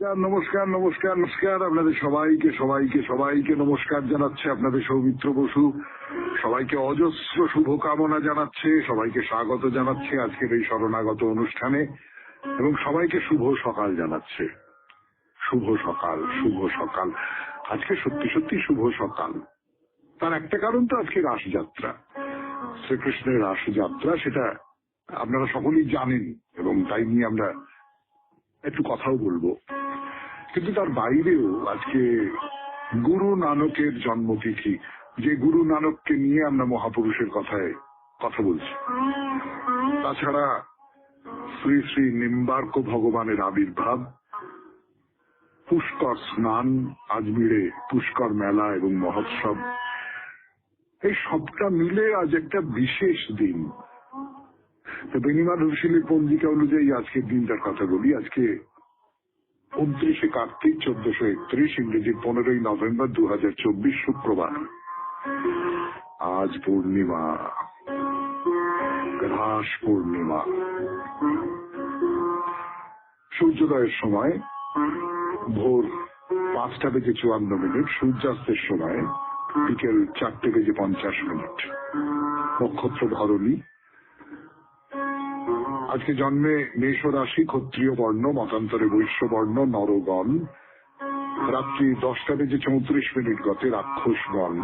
নমস্কার নমস্কার নমস্কার আপনাদের সবাইকে সবাইকে সবাইকে নমস্কার জানাচ্ছে আপনাদের সৌমিত্র বসু। সবাইকে অজস্র শুভকামনা জানাচ্ছে, সবাইকে স্বাগত জানাচ্ছে আজকের এই শরণাগত অনুষ্ঠানে এবং সবাইকে শুভ সকাল জানাচ্ছে। শুভ সকাল, শুভ সকাল। আজকে সত্যি সত্যি শুভ সকাল। তার একটা কারণ তো আজকে রাসযাত্রা, শ্রীকৃষ্ণের রাসযাত্রা, সেটা আপনারা সকলেই জানেন এবং তাই নিয়ে আমরা একটু কথাও বলবো। কিন্তু তার বাইরেও আজকে গুরু নানকের জন্মতিথি, যে গুরু নানককে নিয়ে আমরা মহাপুরুষের কথায় কথা বলছি। তাছাড়া শ্রী শ্রী নিম্বার্ক ভগবানের আবির্ভাব, পুষ্কর স্নান, আজমিরে পুষ্কর মেলা এবং মহোৎসব, এই সবটা মিলে আজ একটা বিশেষ দিন। তো বেনিমাধবশীলের পঞ্জিকা অনুযায়ী আজকের দিনটার কথা বলি। আজকে 29শে কার্তিক 1431, ইংরেজি 15ই নভেম্বর 2024, শুক্রবার। আজ পূর্ণিমা, রাস পূর্ণিমা। সূর্যোদয়ের সময় ভোর 5:54, সূর্যাস্তের সময় বিকেল 4:50। নক্ষত্র ধরণী। আজকে জন্মে মেষ রাশি, ক্ষত্রিয় বর্ণ, মতান্তরে বৈশ্য বর্ণ, নরগণ। রাত্রি 10:34 গতে রাক্ষসগণ।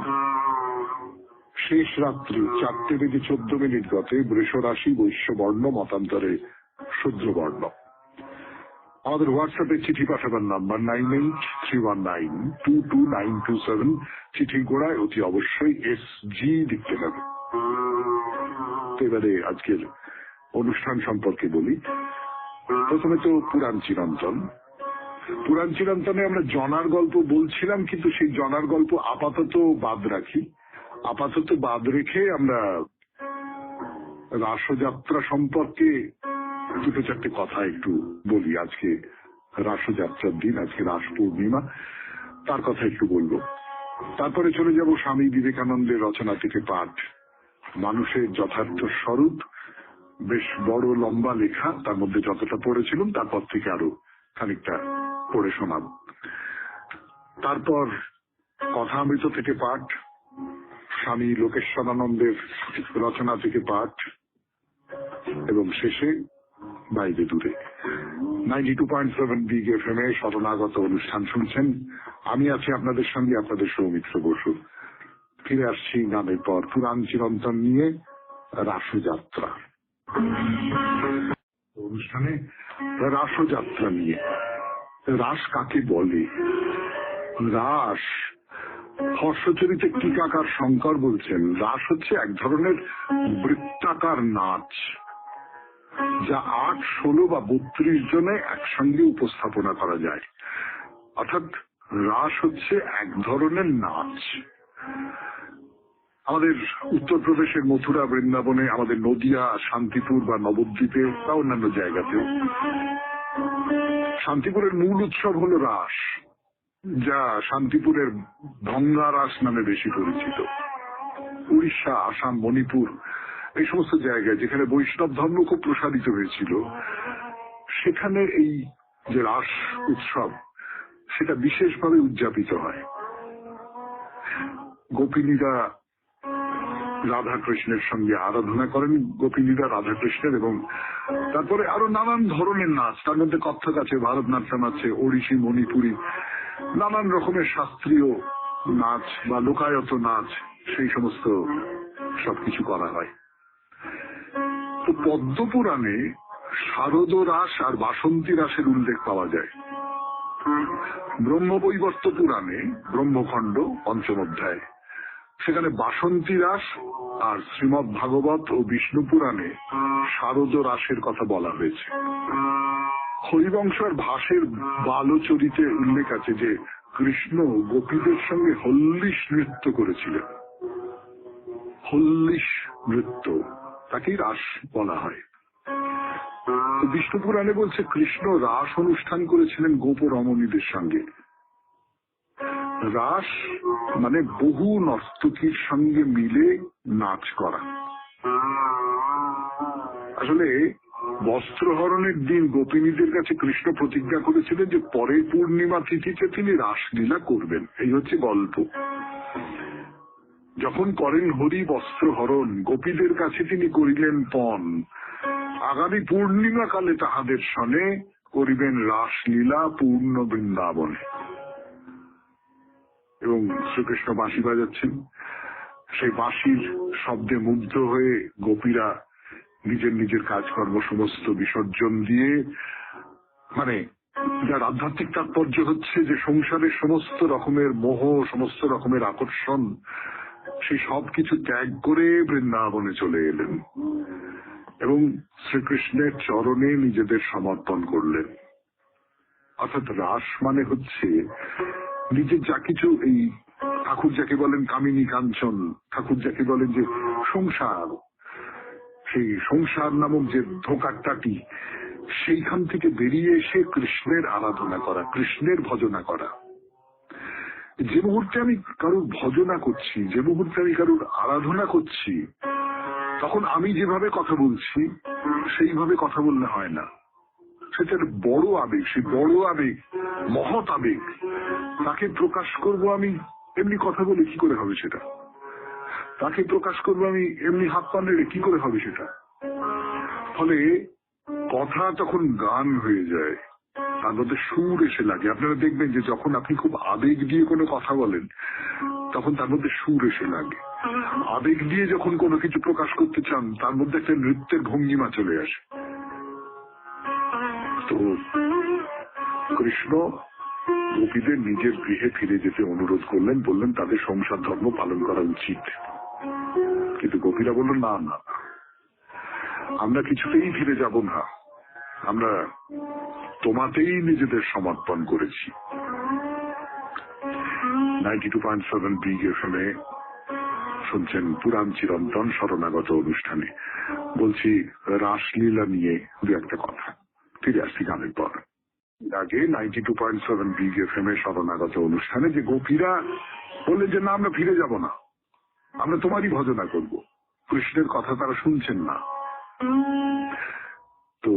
শেষ রাত্রি 4:14 গতে বৃষ রাশি, বৈশ্য বর্ণ, মতান্তরে শূদ্রবর্ণ। আমাদের হোয়াটসঅ্যাপে চিঠি পাঠাবার নাম্বার 9831922927। চিঠির গোড়ায় অতি অবশ্যই SG লিখতে হবে। এবারে আজকের অনুষ্ঠান সম্পর্কে বলি। প্রথমে তো পুরাণ চিরন্তন। পুরাণ চিরন্তনে আমরা জনার গল্প বলছিলাম, কিন্তু সেই জনার গল্প আপাতত বাদ রাখি। আপাতত বাদ রেখে আমরা রাসযাত্রা সম্পর্কে দুটো চারটে কথা একটু বলি। আজকে রাসযাত্রার দিন, আজকে রাস পূর্ণিমা, তার কথা একটু বলবো। তারপরে চলে যাব স্বামী বিবেকানন্দের রচনা থেকে পাঠ, মানুষের যথার্থ স্বরূপ। বেশ বড় লম্বা লেখা, তার মধ্যে যতটা পড়েছিলাম তারপর থেকে আরো খানিকটা পড়ে শোনাব। তারপর কথামৃত থেকে পাঠ, স্বামী লোকেশ্বরানন্দের রচনা থেকে পাঠ, এবং শেষে বাইরে দূরে। 92.7 বিগ FM এ শরণাগত অনুষ্ঠান শুনছেন। আমি আছি আপনাদের সঙ্গে, আপনাদের সৌমিত্র বসু। ফিরে আসছি গানের পর পুরাণ চিরন্তন নিয়ে রাসযাত্রা অনুষ্ঠানে। রাসযাত্রা নিয়ে, রাস কাকে বলে? রাস, হর্ষচরিতে টিকাকার শঙ্কর বলছেন, রাস হচ্ছে এক ধরনের বৃত্তাকার নাচ, যা 8, 16 বা 32 জনে একসঙ্গে উপস্থাপনা করা যায়। অর্থাৎ রাস হচ্ছে এক ধরনের নাচ। আমাদের উত্তরপ্রদেশের মথুরা, বৃন্দাবনে, আমাদের নদিয়া, শান্তিপুর বা নবদ্বীপে বা অন্যান্য জায়গাতেও শান্তিপুরের মূল উৎসব হল রাস, যা শান্তিপুরের ভঙ্গা রাস নামে বেশি পরিচিত। উড়িষ্যা, আসাম, মণিপুর, এই সমস্ত জায়গায় যেখানে বৈষ্ণব ধর্ম খুব প্রসারিত হয়েছিল, সেখানে এই যে রাস উৎসব, সেটা বিশেষভাবে উদযাপিত হয়। গোপিনীরা রাধা কৃষ্ণের সঙ্গে আরাধনা করেন, গোপিনীরা রাধা কৃষ্ণের, এবং তারপরে আরো নানান ধরনের নাচ, তার মধ্যে কত্থক আছে, ভারতনাট্যম আছে, ওড়িশি, মণিপুরি, নানান রকমের শাস্ত্রীয় নাচ বা লোকায়ত নাচ, সেই সমস্ত সবকিছু করা হয়। তো পদ্মপুরাণে শারদ রাস আর বাসন্তী রাসের উল্লেখ পাওয়া যায়। ব্রহ্মবৈবর্ত পুরাণে, ব্রহ্মখণ্ড 5ম অধ্যায়, সেখানে বাসন্তী রাস, আর শ্রীমৎ ভাগবত ও বিষ্ণু পুরাণে শারদ রাসের কথা বলা হয়েছে। হরিবংশ আর ভাসের বালচরিতে উল্লেখ আছে যে কৃষ্ণ গোপীদের সঙ্গে হল্লিশ নৃত্য করেছিলেন। হল্লিশ নৃত্য, তাকেই রাস বলা হয়। বিষ্ণু পুরাণে বলছে কৃষ্ণ রাস অনুষ্ঠান করেছিলেন গোপ রমণীদের সঙ্গে। রাস মানে বহু নর্তকীর সঙ্গে মিলে নাচ করা। আসলে বস্ত্রহরণের দিন গোপিনীদের কাছে কৃষ্ণ প্রতিজ্ঞা করেছিলেন যে পরের পূর্ণিমা তিথিতে তিনি রাসলীলা করবেন। এই হচ্ছে গল্প। যখন করেন হরি বস্ত্রহরণ, গোপীদের কাছে তিনি করিলেন পণ, আগামী পূর্ণিমা কালে তাহাদের সনে করিবেন রাসলীলা পূর্ণ বৃন্দাবনে। এবং শ্রীকৃষ্ণ বাঁশি বাজাচ্ছেন। সেই বাঁশির শব্দে মুগ্ধ হয়ে গোপীরা নিজের নিজের কাজকর্ম সমস্ত বিসর্জন দিয়ে, মানে যার আধ্যাত্মিক তাৎপর্য হচ্ছে যে সংসারের সমস্ত রকমের মোহ, সমস্ত রকমের আকর্ষণ, সেই সবকিছু ত্যাগ করে বৃন্দাবনে চলে এলেন এবং শ্রীকৃষ্ণের চরণে নিজেদের সমর্পণ করলেন। অর্থাৎ রাস মানে হচ্ছে নিজের যা কিছু, এই ঠাকুর যাকে বলেন কামিনী কাঞ্চন, ঠাকুর যাকে বলেন যে সংসার, সেই সংসার নামক যে ধোঁকারটাটি, সেইখান থেকে বেরিয়ে এসে কৃষ্ণের আরাধনা করা, কৃষ্ণের ভজনা করা। যে মুহূর্তে আমি কারোর ভজনা করছি, যে মুহূর্তে আমি কারোর আরাধনা করছি, তখন আমি যেভাবে কথা বলছি সেইভাবে কথা বললে হয় না। সেটার বড় আবেগ, সেই বড় আবেগ, মহৎ আবেগ, তাকে প্রকাশ করব আমি এমনি কথা বলে কি করে হবে সেটা? তাকে প্রকাশ করবো আমি এমনি হাত পা নেড়ে কি করে হবে সেটা? ফলে কথা তখন গান হয়ে যায়, তার মধ্যে সুর এসে লাগে। আপনারা দেখবেন যে যখন আপনি খুব আবেগ দিয়ে কোনো কথা বলেন তখন তার মধ্যে সুর এসে লাগে। আবেগ দিয়ে যখন কোনো কিছু প্রকাশ করতে চান তার মধ্যে একটা নৃত্যের ভঙ্গিমা চলে আসে। তো কৃষ্ণ গোপীদের নিজের গৃহে ফিরে যেতে অনুরোধ করলেন, বললেন তাদের সংসার ধর্ম পালন করা উচিত। কিন্তু গোপীরা বলল না না, আমরা কিছুতেই ফিরে যাব না, আমরা তোমাতেই নিজেদের সমর্পণ করেছি। 92.7 বিগ এফএমে শুনছেন পুরাণ চিরন্তন শরণাগত অনুষ্ঠানে। বলছি রাসলীলা নিয়ে দু একটা কথা, ফিরে আসছি গানের পর। আগে 92.7 বিগ এফএম এ শরণাগত অনুষ্ঠানে যে গোপীরা বললেন যে না, আমরা ফিরে যাব না, আমরা তোমারই ভজনা করব। কৃষ্ণের কথা তারা শুনছেন না। তো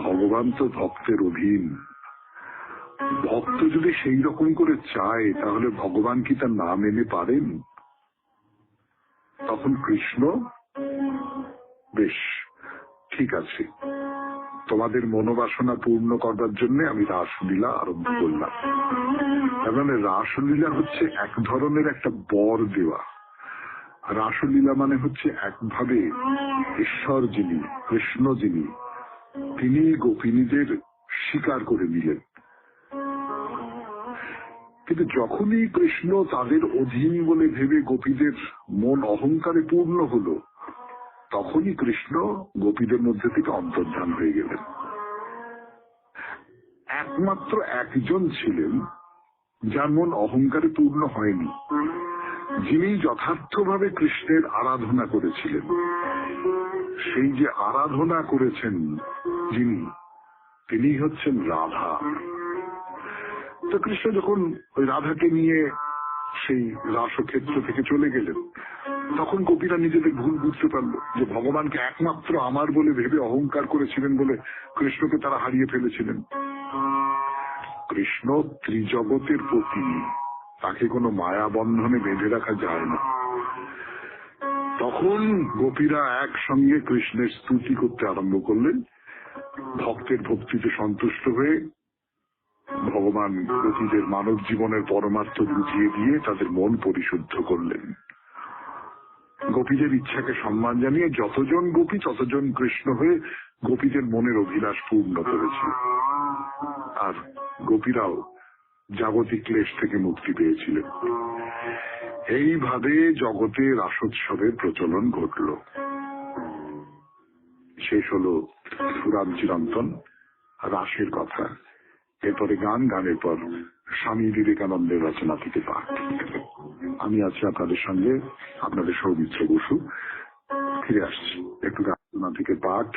ভগবান তো ভক্তের অধীন, ভক্ত যদি সেই রকম করে চায় তাহলে ভগবান কি তার না মেনে পারেন? তখন কৃষ্ণ বেশ ঠিক আছে, তোমাদের মনোবাসনা পূর্ণ করবার জন্য আমি রাসলীলা আরম্ভ করলাম। তার মানে রাসলীলা হচ্ছে এক ধরনের একটা বর দেওয়া। রাসলীলা মানে হচ্ছে একভাবে ঈশ্বর যিনি, কৃষ্ণ যিনি, তিনি গোপিনীদের স্বীকার করে নিলেন। কিন্তু যখনই কৃষ্ণ তাদের অধীন বলে ভেবে গোপীদের মন অহংকারে পূর্ণ হলো, তখনই কৃষ্ণ গোপীদের মধ্যে থেকে অন্তর্ধান হয়ে গেলেন। একমাত্র একজন ছিলেন যার মন অহংকারে পূর্ণ হয়নি, যিনি যথার্থভাবে কৃষ্ণের আরাধনা করেছিলেন। সেই যে আরাধনা করেছেন যিনি, তিনি হচ্ছেন রাধা। তো কৃষ্ণ যখন ওই রাধাকে নিয়ে সেই রাসক্ষেত্র থেকে চলে গেলেন, তখন গোপীরা নিজেদের ভুল বুঝতে পারলো যে ভগবানকে একমাত্র আমার বলে ভেবে অহংকার করেছিলেন বলে কৃষ্ণকে তারা হারিয়ে ফেলেছিলেন। কৃষ্ণ ত্রিজগতের প্রতি, তাকে কোনো মায়া বন্ধনে বেঁধে রাখা যায় না। তখন গোপীরা একসঙ্গে কৃষ্ণের স্তুতি করতে আরম্ভ করলেন। ভক্তের ভক্তিতে সন্তুষ্ট হয়ে ভগবান গোপীদের মানব জীবনের পরমার্থ বুঝিয়ে দিয়ে তাদের মন পরিশুদ্ধ করলেন। গোপীদের ইচ্ছাকে সম্মান জানিয়ে যতজন গোপী ততজন কৃষ্ণ হয়ে গোপীদের মনের অভিলাষ পূর্ণ করেছে। আর গোপীরাও জাগতিক ক্লেশ থেকে মুক্তি পেয়েছিলেন। এইভাবে জগতে রাসোৎসবের প্রচলন ঘটল। শেষ হলো পুরাণ চিরন্তন রাসের কথা। এরপরে গান, গানের পর স্বামী বিবেকানন্দের রচনা থেকে পাঠ। আমি আছি আপনাদের সঙ্গে, আপনাদের সৌমিত্র বসু। ফিরে আসছি একটু গান থেকে পাঠ।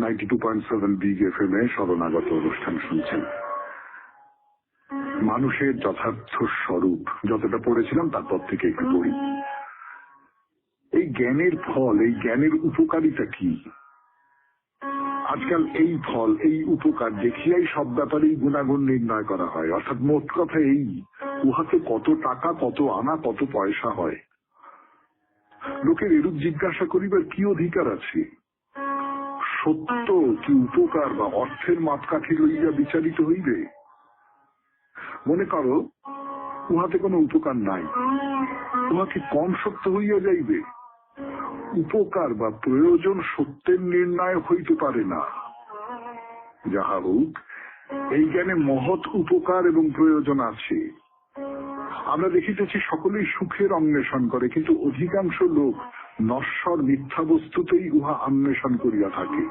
92.7 বিগ এফএম এ শরণাগত অনুষ্ঠান শুনছেন। মানুষের যথার্থ স্বরূপ যতটা পড়েছিলাম তারপর থেকে একটু পড়ি। এই জ্ঞানের ফল, এই জ্ঞানের উপকারিতা কি? আজকাল এই ফল, এই উপকার দেখিয়াই সব ব্যাপারেই গুণাগুণ নির্ণয় করা হয়। অর্থাৎ মোট কথা এই, উহাতে কত টাকা, কত আনা, কত পয়সা হয়। লোকের এরূপ জিজ্ঞাসা করিবার কি অধিকার আছে? সত্য কি উপকার বা অর্থের মাপকাঠি লইয়া বিচারিত হইবে? মনে করো উহাতে কোনো উপকার নাই, উহাকে কম সত্য হইয়া যাইবে? উপকার বা প্রয়োজন সত্যের নির্ণায়ক হইতে পারে না। যাহা হোক, এই জ্ঞানে মহৎ উপকার এবং প্রয়োজন আছে। আমরা দেখিতেছি সকলেই সুখের অন্বেষণ করে, কিন্তু অধিকাংশ লোক নশ্বর মিথ্যা বস্তুতেই উহা অন্বেষণ করিয়া থাকে।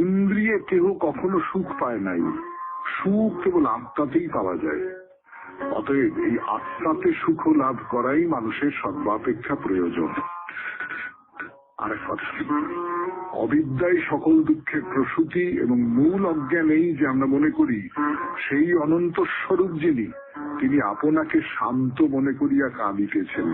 ইন্দ্রিয়ে কেহ কখনো সুখ পায় নাই, সুখ কেবল আত্মাতেই পাওয়া যায়। অতএব এই আত্মাতে সুখ লাভ করাই মানুষের সর্বাপেক্ষা প্রয়োজন। আরেক কথা, অবিদ্যাই সকল দুঃখের প্রসূতি এবং মূল অজ্ঞানেই যে আমরা মনে করি সেই অনন্ত স্বরূপ যিনি, তিনি আপনাকে শান্ত মনে করিয়া কাঁদিতেছেন।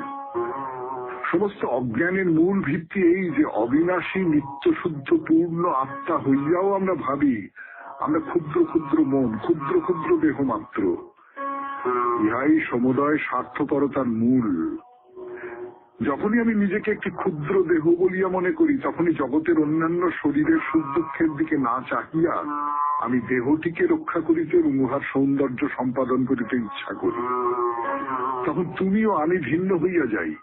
সমস্ত অজ্ঞানের মূল ভিত্তি এই যে অবিনাশী নিত্য শুদ্ধ পূর্ণ আত্মা হইয়াও আমরা ভাবি আমরা ক্ষুদ্র ক্ষুদ্র মন, ক্ষুদ্র ক্ষুদ্র দেহ মাত্র। ইহাই সমুদয় স্বার্থপরতার মূল। যখনই আমি নিজেকে একটি ক্ষুদ্র দেহ বলিয়া মনে করি, তখনই জগতের অন্যান্য শরীরের সুখ দুঃখের দিকে না চাহিয়া আমি দেহটিকে রক্ষা করিতে এবং উহার সৌন্দর্য সম্পাদন করিতে ইচ্ছা করি। তখন তুমিও আমি ভিন্ন হইয়া যাই।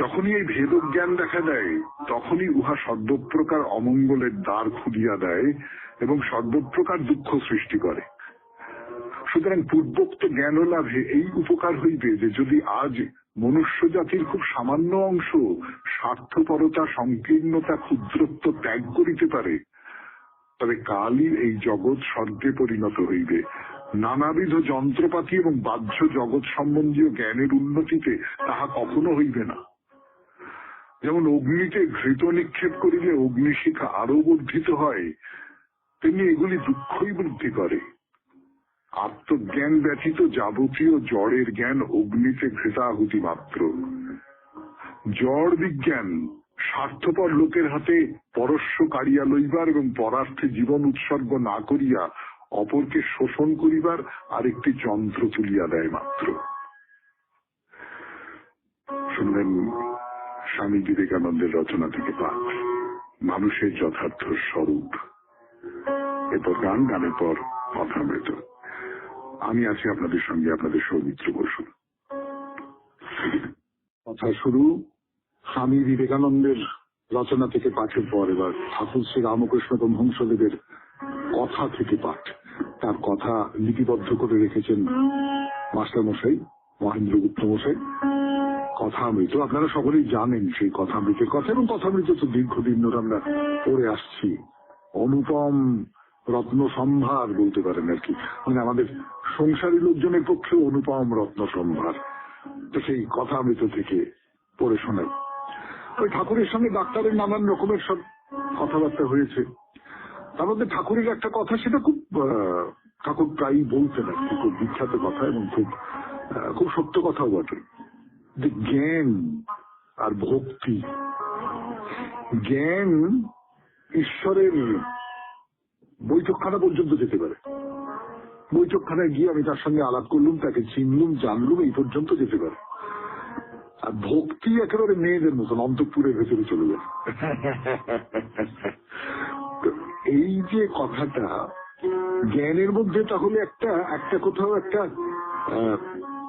যখনই এই ভেদ জ্ঞান দেখা দেয়, তখনই উহা সর্বপ্রকার অমঙ্গলের দ্বার খুলিয়া দেয় এবং সর্বপ্রকার দুঃখ সৃষ্টি করে। সুতরাং পূর্বোক্ত জ্ঞান লাভে এই উপকার হইবে যে যদি আজ মনুষ্য জাতির খুব সামান্য অংশ স্বার্থপরতা, সংকীর্ণতা, ক্ষুদ্রত্ব ত্যাগ করিতে পারে, তবে কালই এই জগৎ স্বর্গে পরিণত হইবে। নানাবিধ যন্ত্রপাতি এবং বাহ্য জগৎ সম্বন্ধীয় জ্ঞানের উন্নতিতে তাহা কখনো হইবে না। যেমন অগ্নিতে ঘৃত নিক্ষেপ করিলে অগ্নিশিখা আরো বর্ধিত হয়, তেমনি এগুলি দুঃখই বৃদ্ধি করে। আত্মজ্ঞান ব্যতীত যাবতীয় জড়ের জ্ঞান অগ্নিতে ঘৃতাহুতি মাত্র। জড় বিজ্ঞান স্বার্থপর লোকের হাতে পরস্য কাড়িয়া লইবার এবং পরার্থে জীবন উৎসর্গ না করিয়া অপরকে শোষণ করিবার আরেকটি যন্ত্র তুলিয়া দেয় মাত্র। শুনলেন স্বামী বিবেকানন্দের রচনা থেকে পাঠ, মানুষের যথার্থ স্বরূপ। এরপর গান, গানের পর কথামৃত। আমি আছি আপনাদের সঙ্গে, আপনাদের সৌমিত্র বসু। কথা শুরু স্বামী বিবেকানন্দের রচনা থেকে পাঠের পর এবার ঠাকুর শ্রী রামকৃষ্ণ পরমহংসদেবের কথা থেকে পাঠ। তার কথা লিপিবদ্ধ করে রেখেছেন মাস্টারমশাই মহেন্দ্রগুপ্ত মশাই। কথামৃত আপনারা সকলেই জানেন সেই কথামৃতের কথা, এবং কথামৃত তো দীর্ঘদিন ধরে আমরা পড়ে আসছি। অনুপম রত্ন সম্ভার বলতে পারেন আর কি, মানে আমাদের সংসারী লোকজনের পক্ষে অনুপম রত্ন সম্ভার। তো সেই কথামৃত থেকে পড়ে শোনাই। ওই ঠাকুরের সঙ্গে ডাক্তারের নানান রকমের সব কথাবার্তা হয়েছে। তার মধ্যে ঠাকুরের একটা কথা, সেটা খুব ঠাকুর প্রায়ই বলতেন আর কি, খুব বিখ্যাত কথা এবং খুব খুব সত্য কথাও বটে, যে জ্ঞান আর ভক্তি, জ্ঞান ঈশ্বরের বৈঠকখানা পর্যন্ত যেতে পারে। বৈঠকখানায় গিয়ে আমি তার সঙ্গে আলাপ করলুম, তাকে চিনলুম, জানলুম, এই পর্যন্ত যেতে পারে। আর ভক্তি একেবারে মেয়েদের মতন অন্তঃপুরের ভেতরে চলে যায়। এই যে কথাটা, জ্ঞানের মধ্যে তাহলে একটা কোথাও একটা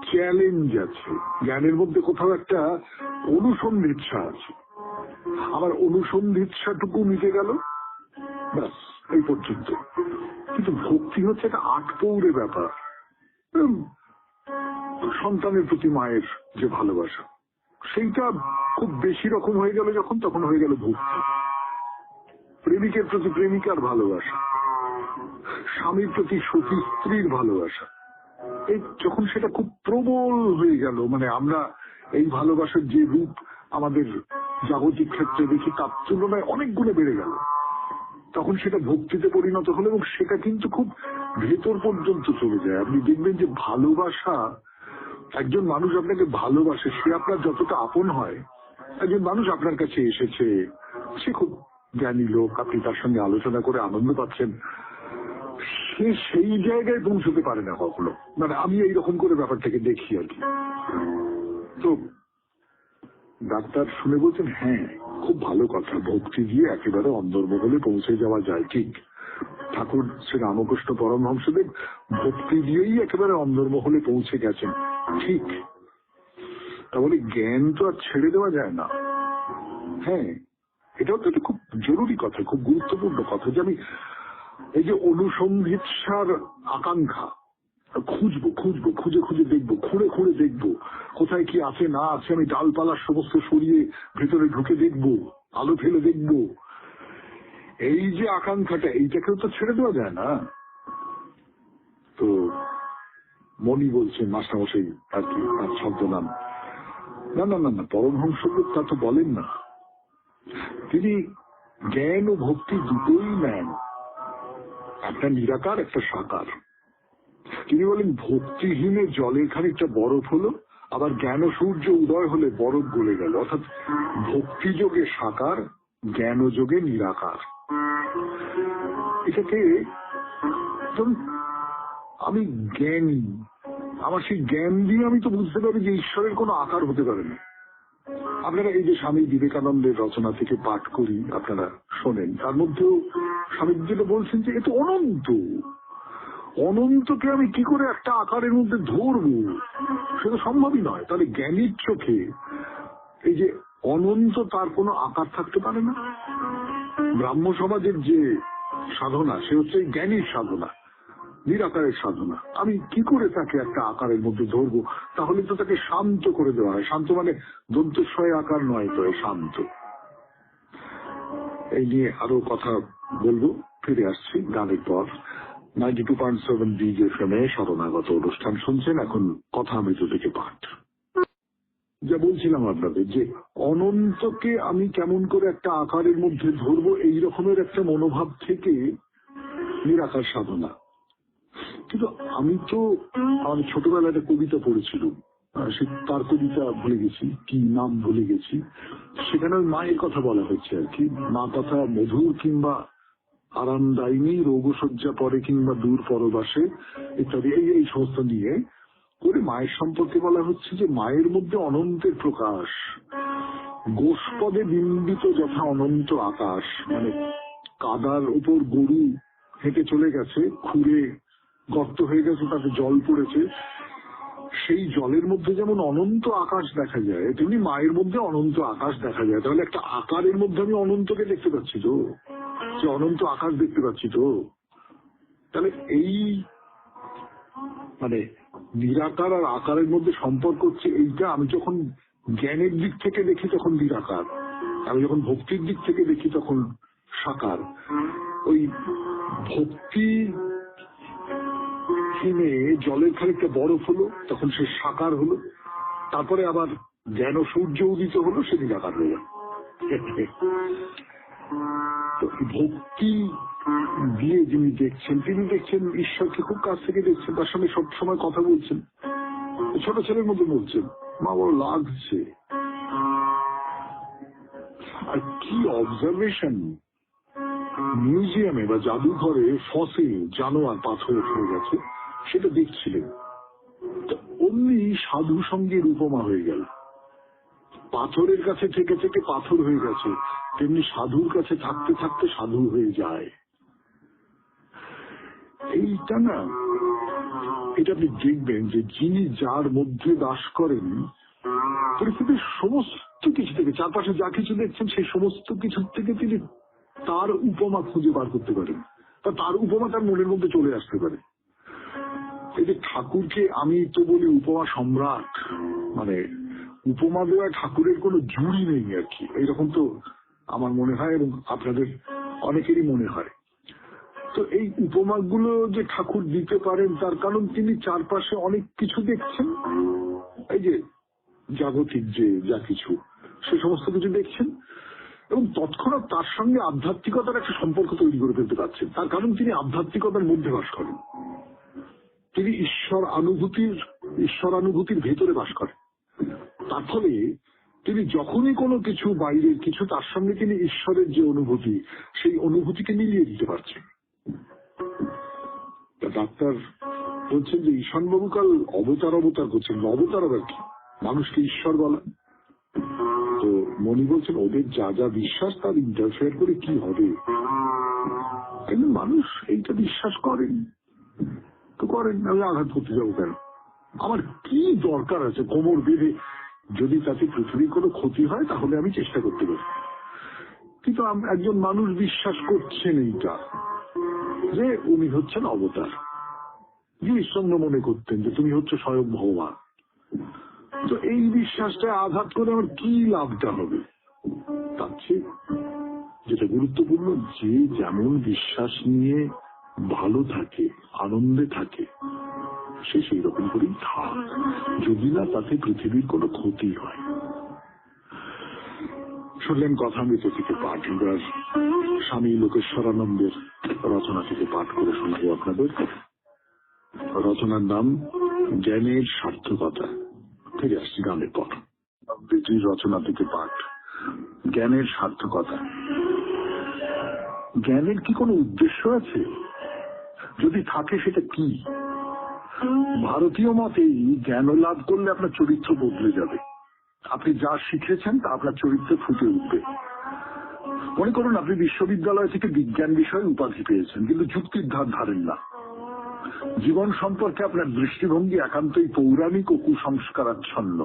চ্যালেঞ্জ আছে, জ্ঞানের মধ্যে কোথাও একটা অনুসন্ধিৎসা আছে। আমার অনুসন্ধিৎসাটুকু মিটে গেল, ব্যাস এই পর্যন্ত। কিন্তু ভক্তি হচ্ছে একটা আটপৌরে ব্যাপার। সন্তানের প্রতি মায়ের যে ভালোবাসা, সেইটা খুব বেশি রকম হয়ে গেল যখন, তখন হয়ে গেল ভক্তি। প্রেমিকের প্রতি প্রেমিকার ভালোবাসা, স্বামীর প্রতি সতী স্ত্রীর ভালোবাসা, এই যখন সেটা খুব প্রবল হয়ে গেল, মানে আমরা এই ভালোবাসার যে রূপ আমাদের জাগতিক ক্ষেত্রে দেখি তার তুলনায় অনেক গুণে বেড়ে গেল, তখন সেটা ভক্তিতে পরিণত হলো। এবং সেটা কিন্তু খুব ভেতর পর্যন্ত চলে যায়। আপনি দেখবেন যে ভালোবাসা, একজন মানুষ আপনাকে ভালোবাসে, সে আপনার যতটা আপন হয়। একজন মানুষ আপনার কাছে এসেছে, সে খুব জ্ঞানী লোক, আপনি তার সঙ্গে আলোচনা করে আনন্দ পাচ্ছেন, সে সেই জায়গায় পৌঁছতে পারে না কখনো। মানে আমি এইরকম করে ব্যাপারটাকে দেখি আর কি। তো ডাক্তার শুনে বলছেন, হ্যাঁ খুব ভালো কথা, ভক্তি দিয়ে একেবারে অন্দরমহলে পৌঁছে যাওয়া যায়, ঠিক। ঠাকুর শ্রী রামকৃষ্ণ পরমহংসদেব ভক্তি দিয়েই একেবারে অন্দরমহলে পৌঁছে গেছেন, ঠিক। তাহলে জ্ঞান তো আর ছেড়ে দেওয়া যায় না। হ্যাঁ, এটাও তো একটা খুব জরুরি কথা, খুব গুরুত্বপূর্ণ কথা, যে আমি এই যে অনুসন্ধিৎসার আকাঙ্ক্ষা, খুঁজবো খুঁজবো, খুঁজে খুঁজে দেখবো, খুঁড়ে খুঁড়ে দেখবো কোথায় কি আছে না আছে, আমি ডালপালার সমস্ত সরিয়ে ভেতরে ঢুকে দেখবো, আলো ফেলে দেখবো, এই যে আকাঙ্ক্ষাটা, এইটাকেও তো ছেড়ে দেওয়া যায় না। তো মনি বলছেন, মাস্টারমশাই আর কি তার ছদ্মনাম, না না না না, পরমহংসদেব তা তো বলেন না। তিনি জ্ঞান ও ভক্তি দুটোই নেন, একটা নিরাকার একটা সাকার। তিনি বলেন ভক্তিহীনে জলের খানিকটা বরফ হলো, আবার জ্ঞান ও সূর্য উদয় হলে বরফ গলে গেল। অর্থাৎ ভক্তি যোগে সাকার, জ্ঞান যোগে নিরাকার। এটাকে ধরুন আমি জ্ঞানী, আমার সেই জ্ঞান দিয়ে আমি তো বুঝতে পারি যে ঈশ্বরের কোনো আকার হতে পারে না। আপনারা এই যে স্বামী বিবেকানন্দের রচনা থেকে পাঠ করি, আপনারা শোনেন, তার মধ্যেও স্বামী যেটা বলছেন যে এ তো অনন্ত, অনন্তকে আমি কি করে একটা আকারের মধ্যে ধরবো, সেটা সম্ভবই নয়। তাহলে জ্ঞানীর চোখে এই যে অনন্ত, তার কোনো আকার থাকতে পারে না। ব্রাহ্ম সমাজের যে সাধনা, সে হচ্ছে জ্ঞানীর সাধনা, নিরাকারের সাধনা। আমি কি করে তাকে একটা আকারের মধ্যে ধরবো? তাহলে তো তাকে শান্ত করে দেওয়া হয়। শান্ত মানে দন্তস্বয় আকার নয়, তো শান্ত। এই নিয়ে আরো কথা বলবো, ফিরে আসছি গানের পর। 92.7 বিগ এফএমে শরণাগত অনুষ্ঠান শুনছেন। এখন কথা মৃত থেকে পাঠ। যা বলছিলাম আপনাদের, যে অনন্তকে আমি কেমন করে একটা আকারের মধ্যে ধরবো, এই রকমের একটা মনোভাব থেকে নিরাকার সাধনা। কিন্তু আমি তো আমার ছোটবেলায় একটা কবিতা পড়েছিলাম, সে তার কবিতা ভুলে গেছি, কি নাম ভুলে গেছি। সেখানে মায়ের কথা বলা হচ্ছে আর কি, মা কথা মধুর কিংবা আরামদায়িনী, রোগশয্যা পরে কিংবা দূর পরবাসে ইত্যাদি, এই সমস্ত নিয়ে করে মায়ের সম্পর্কে বলা হচ্ছে যে মায়ের মধ্যে অনন্তের প্রকাশ, গোষ্পদে বিম্বিত যথা অনন্ত আকাশ। মানে কাদার উপর গরু হেঁটে চলে গেছে, খুঁড়ে গর্ত হয়ে গেছে, তাতে জল পড়েছে, সেই জলের মধ্যে যেমন অনন্ত আকাশ দেখা যায়, তেমনি মায়ের মধ্যে অনন্ত আকাশ দেখা যায়। তাহলে একটা আকারের মধ্যে আমি অনন্তকে দেখতে পাচ্ছি তো, যে অনন্ত আকাশ দেখতে পাচ্ছি তো। তাহলে এই মানে নিরাকার আর আকারের মধ্যে সম্পর্ক হচ্ছে এইটা। আমি যখন জ্ঞানের দিক থেকে দেখি তখন নিরাকার, আমি যখন ভক্তির দিক থেকে দেখি তখন সাকার। ওই ভক্তি হিমে জলের খানিকটা বরফ হলো, তখন সে সাকার হলো। তারপরে আবার জ্ঞান ও সূর্য উদিত হলো, সে নিরাকার হয়ে গেল। তো ভক্তি দিয়ে যিনি দেখছেন, তিনি দেখছেন ঈশ্বরকে খুব কাছ থেকে দেখছেন, তার সঙ্গে সবসময় কথা বলছেন, ছোট ছেলের মতো বলছেন, মা বড় লাগছে। আর কি অবজারভেশন, মিউজিয়ামে বা জাদুঘরে ফসিল জানোয়ার পাথর হয়ে গেছে, সেটা দেখছিলেন। অমনি সাধু সঙ্গের উপমা হয়ে গেল। পাথরের কাছে থেকে থেকে পাথর হয়ে গেছে, তেমনি সাধুর কাছে থাকতে থাকতে সাধু হয়ে যায়। এইটা না, এটা আপনি দেখবেন যে যিনি যার মধ্যে বাস করেন, পরিস্থিতির সমস্ত কিছু থেকে, চারপাশে যা কিছু দেখছেন সেই সমস্ত কিছু থেকে তিনি তার উপমা খুঁজে বার করতে পারেন, বা তার উপমা তার মনের মধ্যে চলে আসতে পারে। এই যে ঠাকুরকে আমি তো বলি উপমা সম্রাট, মানে উপমা দেওয়া ঠাকুরের কোনো জুড়ি নেই আর কি, এইরকম তো আমার মনে হয় এবং আপনাদের অনেকেরই মনে হয়। তো এই উপমাগুলো যে ঠাকুর দিতে পারেন, তার কারণ তিনি চারপাশে অনেক কিছু দেখছেন, এই যে জাগতিক যে যা কিছু, সে সমস্ত কিছু দেখছেন, এবং তৎক্ষণাৎ তার সঙ্গে আধ্যাত্মিকতার একটা সম্পর্ক তৈরি করে ফেলতে পারছেন। তার কারণ তিনি আধ্যাত্মিকতার মধ্যে বাস করেন, তিনি ঈশ্বরানুভূতির ভেতরে বাস করেন। তার ফলে তিনি যখনই কোনো কিছু বাইরে কিছু তার সঙ্গে তিনি ঈশ্বরের যে অনুভূতি সেই অনুভূতিকে মিলিয়ে দিতে পারছেন। ডাক্তার বলছেন যে ঈশানবাবু কাল অবতার করছেন। অবতার আবার কি? মানুষকে ঈশ্বর বলা। তো মনি বলছেন ওদের যা যা বিশ্বাস তার ইন্টারফেয়ার করে কি হবে? কিন্তু মানুষ এইটা বিশ্বাস করেন তো করেন, আমি আঘাত করতে যাবো কেন? আমার কি দরকার আছে কোমর বেঁধে? যদি তাতে পৃথিবীর কোনো ক্ষতি হয় তাহলে আমি চেষ্টা করতে পারি। কিন্তু একজন মানুষ বিশ্বাস করছেন এইটা যে উনি হচ্ছেন অবতার। ঈশ্বরচন্দ্র মনে করতেন যে তুমি হচ্ছে স্বয়ং ভগবান। তো এই বিশ্বাসটা আঘাত করে আমার কি লাভটা হবে? তার চেয়ে যেটা গুরুত্বপূর্ণ, যে যেমন বিশ্বাস নিয়ে ভালো থাকে, আনন্দে থাকে, সে সেই রকম করেই থাক, যদি না তাতে পৃথিবীর কোনো ক্ষতি হয়। শুনলেন কথামৃত থেকে পাঠ। এবার স্বামী লোকেশ্বরানন্দের রচনা থেকে পাঠ করে শোনাবো আপনাদের। রচনার নাম জ্ঞানের সার্থকতা। ফিরে আসছি গানের পর। বেটির রচনা থেকে পাঠ, জ্ঞানের সার্থকতা। জ্ঞানের কি কোনো উদ্দেশ্য আছে? যদি থাকে সেটা কি? ভারতীয় মতেই জ্ঞান লাভ করলে আপনার চরিত্র বদলে যাবে। আপনি যা শিখেছেন তা আপনার চরিত্রে ফুটে উঠবে। মনে করুন আপনি বিশ্ববিদ্যালয় থেকে বিজ্ঞান বিষয়ে উপাধি পেয়েছেন, কিন্তু যুক্তির ধার ধারেন না। জীবন সম্পর্কে আপনার দৃষ্টিভঙ্গি একান্তই পৌরাণিক ও কুসংস্কারাচ্ছন্ন।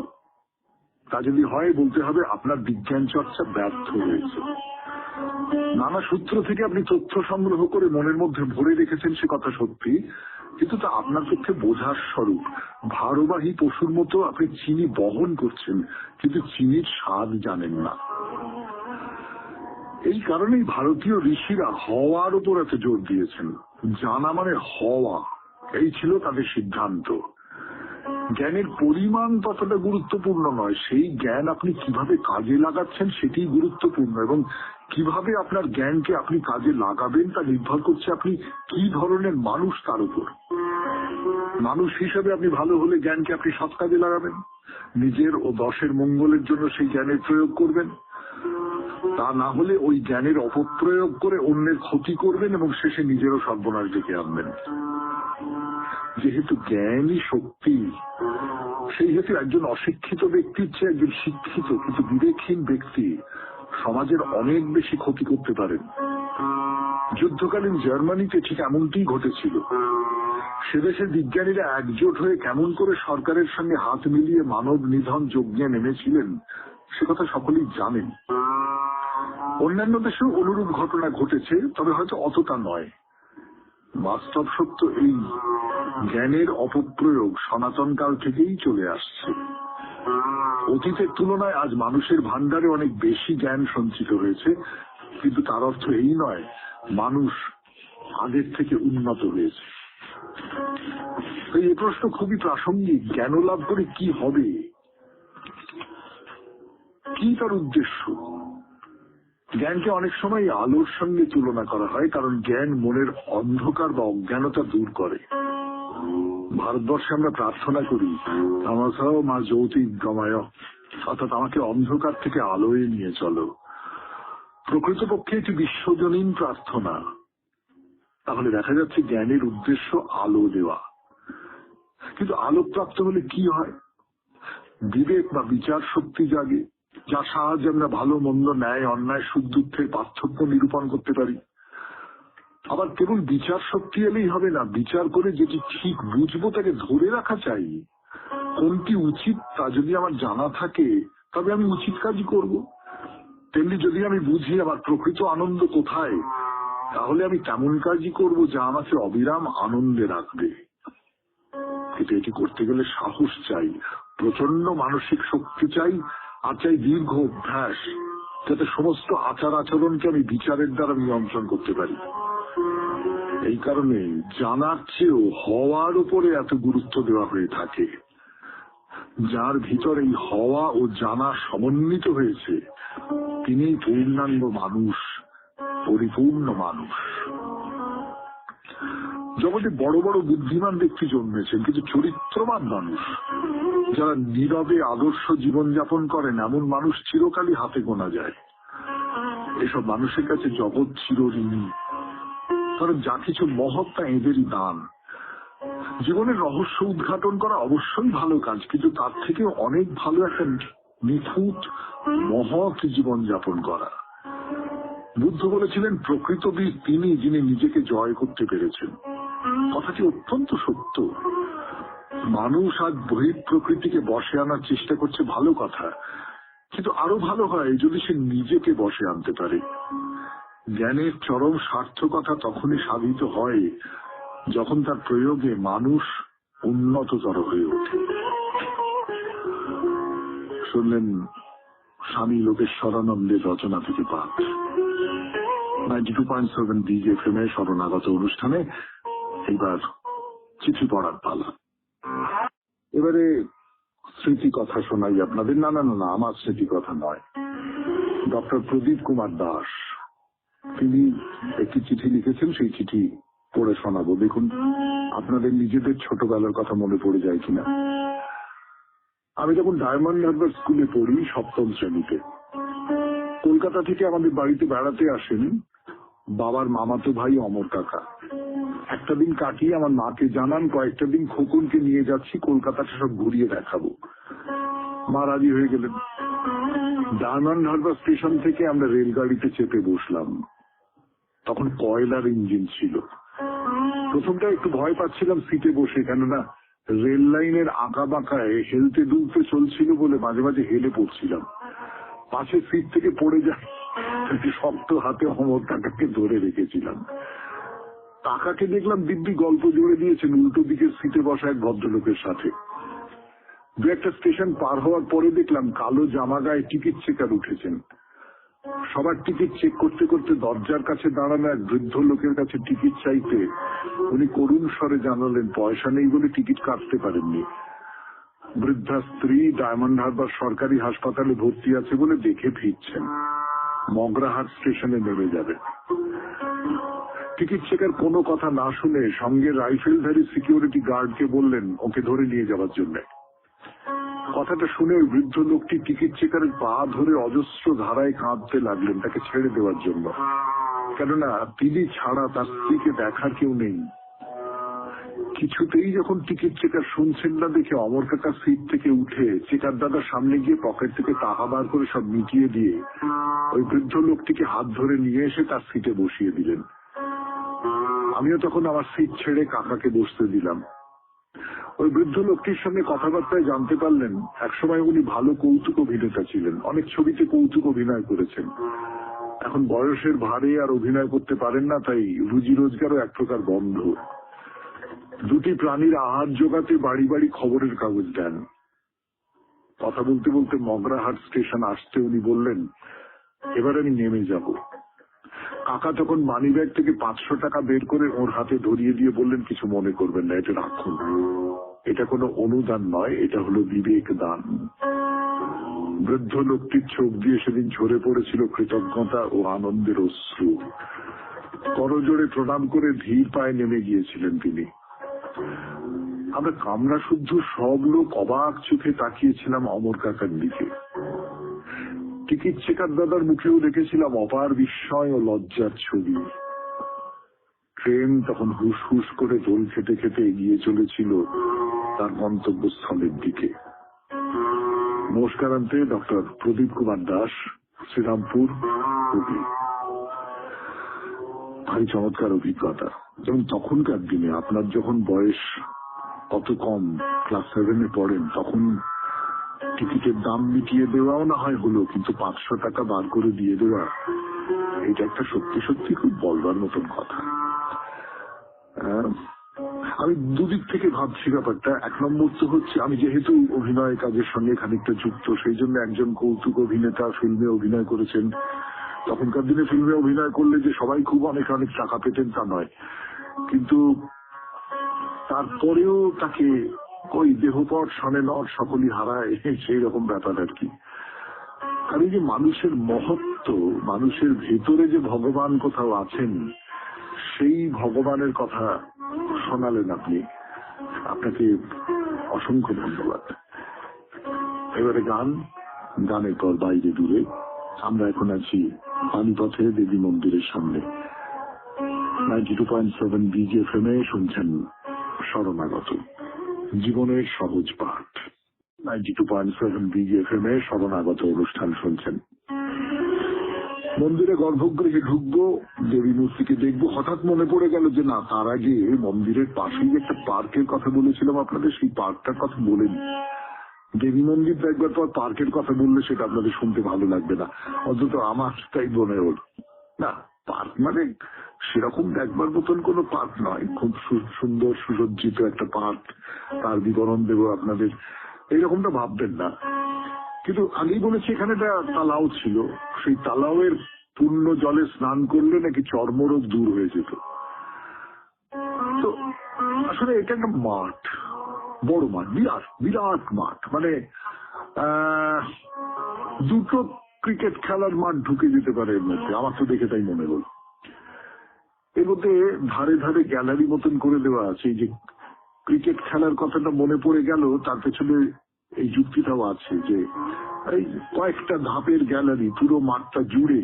তা যদি হয় বলতে হবে আপনার বিজ্ঞান চর্চা ব্যর্থ হয়েছে। নানা সূত্র থেকে আপনি তথ্য সংগ্রহ করে মনের মধ্যে ভরে রেখেছেন, সে কথা সত্যি, কিন্তু তা আপনার পক্ষে বোঝার স্বরূপ। ভারবাহী পশুর মতো আপনি চিনি বহন করছেন, কিন্তু চিনির স্বাদ জানেন না। এই কারণেই ভারতীয় ঋষিরা হওয়ার উপর এত জোর দিয়েছেন। জানা মানে হওয়া, এই ছিল তাদের সিদ্ধান্ত। জ্ঞানের পরিমাণ ততটা গুরুত্বপূর্ণ নয়, সেই জ্ঞান আপনি কিভাবে কাজে লাগাচ্ছেন সেটি গুরুত্বপূর্ণ। এবং কিভাবে আপনার জ্ঞানকে আপনি কাজে লাগাবেন তা নির্ভর করছে আপনি কি ধরনের মানুষ তার উপর। মানুষ হিসেবে আপনি ভালো হলে জ্ঞানকে আপনি সৎ কাজে লাগাবেন, নিজের ও দশের মঙ্গলের জন্য সেই জ্ঞানের প্রয়োগ করবেন। তা না হলে ওই জ্ঞানের অপপ্রয়োগ করে অন্যের ক্ষতি করবেন এবং শেষে নিজেরও সর্বনাশ ডেকে আনবেন। যেহেতু জ্ঞানই শক্তি, সেই হেতু একজন অশিক্ষিত ব্যক্তির চেয়ে একজন শিক্ষিত কিন্তু বিবেকহীন ব্যক্তি সমাজের অনেক বেশি ক্ষতি করতে পারেন। যুদ্ধকালীন জার্মানিতে ঠিক এমনটিই ঘটেছিল। সে দেশের বিজ্ঞানীরা একজোট হয়ে কেমন করে সরকারের সঙ্গে হাত মিলিয়ে মানব নিধন যজ্ঞে নেমেছিলেন সে কথা সকলেই জানেন। অন্যান্য দেশেও অনুরূপ ঘটনা ঘটেছে, তবে হয়তো অতটা নয়। বাস্তব সত্য এই, জ্ঞানের অপপ্রয়োগ সনাতনকাল থেকেই চলে আসছে। অতীতের তুলনায় আজ মানুষের ভান্ডারে অনেক বেশি জ্ঞান সঞ্চিত হয়েছে, কিন্তু তার অর্থ এই নয় মানুষ আগের থেকে উন্নত হয়েছে। এই প্রশ্ন খুবই প্রাসঙ্গিক। জ্ঞান লাভ করে কি হবে? কি তার উদ্দেশ্য? জ্ঞানকে অনেক সময় আলোর সঙ্গে তুলনা করা হয়, কারণ জ্ঞান মনের অন্ধকার বা অজ্ঞানতা দূর করে। ভারতবর্ষে আমরা প্রার্থনা করি আমাসাও মা জ্যোতি গমায়, অর্থাৎ আমাকে অন্ধকার থেকে আলোয় নিয়ে চলো। প্রকৃতপক্ষে এটি বিশ্বজনীন প্রার্থনা। তাহলে দেখা যাচ্ছে জ্ঞানের উদ্দেশ্য আলো দেওয়া। কিন্তু আলো প্রাপ্ত হলে কি হয়? বিবেক বা বিচার শক্তি জাগে, যার সাহায্যে আমরা ভালো মন্দ, ন্যায় অন্যায়, সুখ দুঃখের পার্থক্য নিরূপণ করতে পারি। আবার কেবল বিচার শক্তি এলেই হবে না, বিচার করে যেটি ঠিক বুঝবো তাকে ধরে রাখা চাই। কোনটি উচিত তা যদি আমার জানা থাকে তবে আমি উচিত কাজই করব। তেমনি যদি আমি বুঝি আমার প্রকৃত আনন্দ কোথায়, তাহলে আমি তেমন কাজই করব যা আমাকে অবিরাম আনন্দে রাখবে। কিন্তু এটি করতে গেলে সাহস চাই, প্রচন্ড মানসিক শক্তি চাই, আর চাই দীর্ঘ অভ্যাস, যাতে সমস্ত আচার আচরণকে আমি বিচারের দ্বারা নিয়ন্ত্রণ করতে পারি। এই কারণে জানার চেয়েও হওয়ার উপরে এত গুরুত্ব দেওয়া হয়ে থাকে। যার ভিতর এই হওয়া ও জানা সমন্বিত হয়েছে তিনি পূর্ণাঙ্গ মানুষ, পরিপূর্ণ মানুষ। জগতে বড় বড় বুদ্ধিমান ব্যক্তি জন্মেছেন, কিন্তু চরিত্রবান মানুষ যারা নীরবে আদর্শ জীবনযাপন করেন এমন মানুষ চিরকালই হাতে গোনা যায়। এসব মানুষের কাছে জগৎ চিরঋণী, কারণ যা কিছু মহৎ তা এদেরই দান। জীবনের রহস্য উদ্ঘাটন করা অবশ্যই ভালো কাজ, কিন্তু তার থেকে অনেক ভালো একটা নিখুঁত মহৎ জীবনযাপন করা। বুদ্ধ বলেছিলেন প্রকৃত বীর তিনি যিনি নিজেকে জয় করতে পেরেছেন। কথাটি অত্যন্ত সত্য। মানুষ আজ বহির প্রকৃতিকে বশে আনার চেষ্টা করছে, ভালো কথা, কিন্তু আরো ভালো হয় যদি সে নিজেকে বশে আনতে পারে। জ্ঞানের চরম সার্থকতা তখনই সাধিত হয় যখন তার প্রয়োগে মানুষ উন্নততর হয়ে ওঠে। শুনলেন স্বামী লোকেশ্বরানন্দের রচনা থেকে পাঠ। 92.7 বিগ এফএম এ শরণাগত অনুষ্ঠানে এইবার চিঠি পড়ার পালা। এবারে স্মৃতি কথা শোনাই আপনাদের। না না না, আমার স্মৃতি কথা নয়, ডক্টর প্রদীপ কুমার দাস তিনি একটি চিঠি লিখেছেন, সেই চিঠি পড়ে শোনাবো। দেখুন আপনাদের নিজেদের ছোটবেলার কথা মনে পড়ে যায় কিনা। আমি যখন ডায়মন্ড হারবার স্কুলে পড়ি, সপ্তম শ্রেণীতে, কলকাতা থেকে আমাদের বাড়িতে বেড়াতে আসেন বাবার মামাতো ভাই অমর কাকা। একটা দিন কাটিয়ে আমার মাকে জানান কয়েকটা দিন খোকনকে নিয়ে যাচ্ছি, কলকাতাটা সব ঘুরিয়ে দেখাবো। মা রাজি হয়ে গেলেন। ডায়মন্ড হারবার স্টেশন থেকে আমরা রেলগাড়িতে চেপে বসলাম। তখন কয়লার ইঞ্জিন ছিল। প্রথমটা একটু ভয় পাচ্ছিলাম সিটে বসে, কেননা রেল লাইনের আঁকা বাঁকায় হেলতে দুলতে চলছিল বলে মাঝে মাঝে হেলে পড়ছিলাম। পাশে সিট থেকে পড়ে যায়, শক্ত হাতে অমর কাকাকে ধরে রেখেছিলাম। কাকাকে দেখলাম দিব্যি গল্প জুড়ে দিয়েছেন উল্টো দিকের সিটে বসা এক ভদ্রলোকের সাথে। দু একটা স্টেশন পার হওয়ার পরে দেখলাম কালো জামা গায়ে টিকিট চেকার উঠেছেন। সবার টিকিট চেক করতে করতে দরজার কাছে দাঁড়ানো এক বৃদ্ধ লোকের কাছে টিকিট চাইতে উনি করুণ স্বরে জানালেন পয়সা নেই বলে টিকিট কাটতে পারেননি। বৃদ্ধা স্ত্রী ডায়মন্ড হারবার সরকারি হাসপাতালে ভর্তি আছে বলে দেখে ফিরছেন, মগরাহাট স্টেশনে নেমে যাবে। টিকিট চেকার কোনো কথা না শুনে সঙ্গে রাইফেলধারী সিকিউরিটি গার্ডকে বললেন ওকে ধরে নিয়ে যাওয়ার জন্য। কথাটা শুনে ওই বৃদ্ধ লোকটি টিকিট চেকারের পা ধরে অজস্র ধারায় কাঁদতে লাগলেন তাকে ছেড়ে দেওয়ার জন্য, কেননা তিনি ছাড়া তার স্ত্রীকে দেখার কেউ নেই। কিছুতেই যখন টিকিট চেকার শুনছেন না দেখে অমর কাকা সিট থেকে উঠে চেকার দাদার সামনে গিয়ে পকেট থেকে টাকা বার করে সব মিটিয়ে দিয়ে ওই বৃদ্ধ লোকটিকে হাত ধরে নিয়ে এসে তার সিটে বসিয়ে দিলেন। আমিও তখন আমার সিট ছেড়ে কাকাকে বসতে দিলাম। ওই বৃদ্ধ লোকটির সঙ্গে কথাবার্তায় জানতে পারলেন একসময় উনি ভালো কৌতুক অভিনেতা ছিলেন, অনেক ছবিতে কৌতুক অভিনয় করেছেন। এখন বয়সের ভারে আর অভিনয় করতে পারেন না, তাই রুজি রোজগারও এক প্রকার বন্ধ। দুটি প্রাণীর আহার জোগাতে বাড়ি বাড়ি খবরের কাগজ দেন। কথা বলতে বলতে মগরাহাট স্টেশন আসতে উনি বললেন এবার আমি নেমে যাব। কাকা তখন মানিব্যাগ থেকে 500 টাকা বের করে ওর হাতে ধরিয়ে দিয়ে বললেন কিছু মনে করবেন না, এটা রাখুন, এটা কোনো অনুদান নয়, এটা হলো বিবেক দান। বৃদ্ধ লোকটির চোখ দিয়ে সেদিন ঝরে পড়েছিল কৃতজ্ঞতা ও আনন্দের অশ্রু। করজোড়ে প্রণাম করে ধীর পায়ে নেমে গিয়েছিলেন তিনি। আমরা কামরা শুদ্ধ সব লোক অবাক চোখে তাকিয়েছিলাম অমর কাকার দিকে। টিকিট চেকার দাদার মুখেও দেখেছিলাম অপার বিস্ময় ও লজ্জার ছবি। ট্রেন তখন হুস হুস করে দোল খেতে খেতে এগিয়ে চলেছিল তার গন্তব্যস্থলের দিকে। নমস্কারান্তে, ডক্টর প্রদীপ কুমার দাস, শ্রীরামপুর, হুগলি। ভারী চমৎকার অভিজ্ঞতা। যেমন তখনকার দিনে আপনার যখন বয়স কত কম, ক্লাস 7 এ পড়েন, তখন টিকিটের দাম মিটিয়ে দেওয়াও না হয় হলো, কিন্তু 500 টাকা বার করে দিয়ে দেওয়া, এটা একটা সত্যি সত্যি খুব বলবার মতন কথা। আমি দুদিক থেকে ভাবছি ব্যাপারটা। এক নম্বর তো হচ্ছে আমি যেহেতু অভিনয় কাজের সঙ্গে খানিকটা যুক্ত, সেই জন্য একজন কৌতুক অভিনেতা ফিল্মে অভিনয় করেছেন। তখনকার দিনে ফিল্মে অভিনয় করলে যে সবাই খুব অনেক অনেক টাকা পেতেন তা নয়, কিন্তু তারপরেও তাকে ওই দেহপট সনে নট সকলই হারায়, সেই রকম ব্যাপার আর কি। আর এই যে মানুষের মহত্ব, মানুষের ভেতরে যে ভগবান কোথাও আছেন, সেই ভগবানের কথা শোনালেন আপনি। আপনাকে অসংখ্য ধন্যবাদ। এবারে গানের পর বাইরে দূরে। আমরা এখন আছি পানিপথে দেবী মন্দিরের সামনে। 92.7 BGFM শুনছেন শরণাগত, জীবনের সহজ পাঠ। 92.7 BGFM শরণাগত অনুষ্ঠান শুনছেন। মন্দিরে গর্ভগৃহে ঢুকবো, দেবী মূর্তিকে দেখবো, হঠাৎ মনে পড়ে গেল যে না, তার আগে মন্দিরের পাশেই একটা পার্কের কথা বলেছিলাম আপনাদের, সেই পার্কটার কথা বলেনি। দেবী মন্দির দেখবার পর পার্কের কথা বললে সেটা আপনাদের শুনতে ভালো লাগবে না, অন্তত আমার তাই মনে হল। না, পার্ক মানে সেরকম দেখবার মতন কোনো পার্ক নয়, খুব সুন্দর সুসজ্জিত একটা পার্ক, তার বিবরণ দেবো আপনাদের এইরকমটা ভাববেন না। কিন্তু আগেই বলেছি এখানে একটা তালাও ছিল, সেই তালাওয়ের পূর্ণ জলে স্নান করলে নাকি চর্মরোগ দূর হয়ে যেত। তো আসলে এটা একটা মাঠ, বড় মাঠ, বিরাট বিরাট মাঠ, মানে দুটো ক্রিকেট খেলার মাঠ ঢুকে যেতে পারে এর মধ্যে, আমার তো দেখে তাই মনে হল। এর মধ্যে ধারে ধারে গ্যালারি মতন করে দেওয়া আছে। এই যে ক্রিকেট খেলার কথাটা মনে পড়ে গেল, তার পেছনে এই যুক্তিটাও আছে যে এই কয়েকটা ধাপের গ্যালারি পুরো মাঠটা জুড়ে,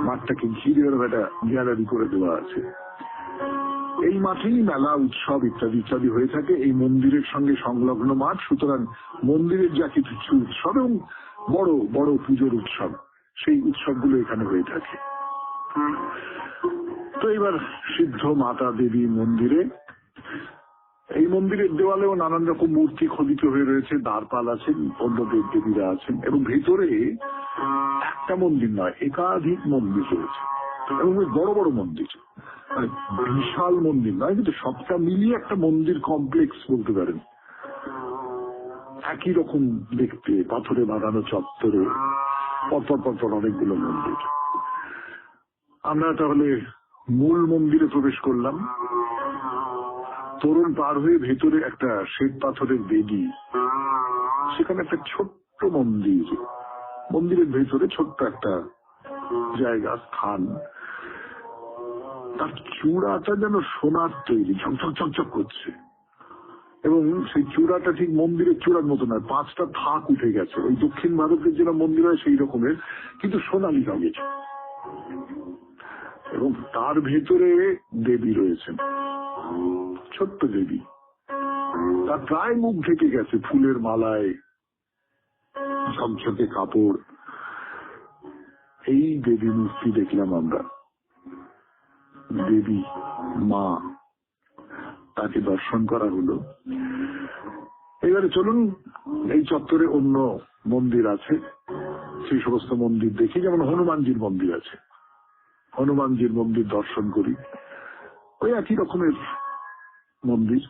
মাঠটাকে ঘিরে একটা গ্যালারি করে দেওয়া আছে। এই মাঠেই মেলা, উৎসব ইত্যাদি ইত্যাদি হয়ে থাকে। এই মন্দিরের সঙ্গে সংলগ্ন মাঠ, সুতরাং মন্দিরের যা কিছু উৎসব এবং বড় বড় পুজোর উৎসব, সেই উৎসবগুলো এখানে হয়ে থাকে। তো এবার সিদ্ধ মাতা দেবী মন্দিরে, এই মন্দিরের দেওয়ালেও নানান রকম মূর্তি খোদিত হয়ে রয়েছে, দ্বারপাল আছেন, অন্য দেব দেবীরা আছেন, এবং ভেতরে একটা মন্দির নয়, একাধিক মন্দির রয়েছে এবং বড় বড় মন্দির, মানে বিশাল মন্দির নয়, কিন্তু সবটা মিলিয়ে একটা মন্দির কমপ্লেক্স বলতে পারেন। একই রকম দেখতে, পাথরে বাঁধানো চত্বরে পরপর পরপর অনেকগুলো মন্দির। আমরা তাহলে মূল মন্দিরে প্রবেশ করলাম। তোরণ পার হয়ে ভেতরে একটা শ্বেত পাথরের বেদি, সেখানে একটা ছোট্ট মন্দির, মন্দিরের ভেতরে ছোট্ট একটা জায়গা, স্থান। তার চূড়াটা যেন সোনার তৈরি, ঝকঝক ঝকঝক করছে, এবং সেই চূড়াটা ঠিক মন্দিরের চূড়ার মতো নয়, 5টা থাক উঠে গেছে, ওই দক্ষিণ ভারতের যেটা মন্দির হয় সেই রকমের, কিন্তু সোনালি রঙের। এবং তার ভেতরে দেবী রয়েছেন, ছোট্ট দেবী, তার প্রায় মুখ ঢেকে গেছে ফুলের মালায়, ঝকঝকে কাপড়। এই দেবী মূর্তি দেখলাম আমরা, দেবী মা, তাকে দর্শন করা হলো। এবারে চলুন, এই চত্বরে অন্য মন্দির আছে, সেই সমস্ত মন্দির দেখি। যেমন হনুমানজির মন্দির আছে, হনুমানজির মন্দির দর্শন করি। ওই একই রকমের মন্দির,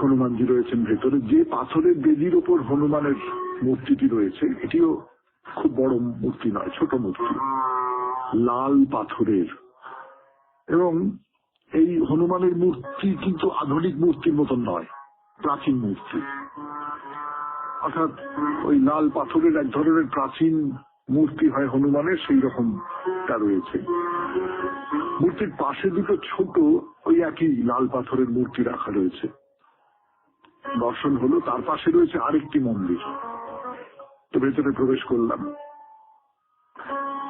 হনুমানজি রয়েছেন ভেতরে। যে পাথরের বেদির ওপর হনুমানের মূর্তিটি রয়েছে, এটিও খুব বড় মূর্তি নয়, ছোট মূর্তি, লাল পাথরের। এবং এই হনুমানের মূর্তি কিন্তু আধুনিক মূর্তির মতন নয়, প্রাচীন মূর্তি। অর্থাৎ ওই লাল পাথরের এক ধরনের প্রাচীন মূর্তি হয় হনুমানের, সেই রকমটা রয়েছে। মূর্তির পাশে দুটো ছোট ওই একই লাল পাথরের মূর্তি রাখা রয়েছে। দর্শন হলো, তার পাশে রয়েছে আরেকটি মন্দির। তো ভেতরে প্রবেশ করলাম।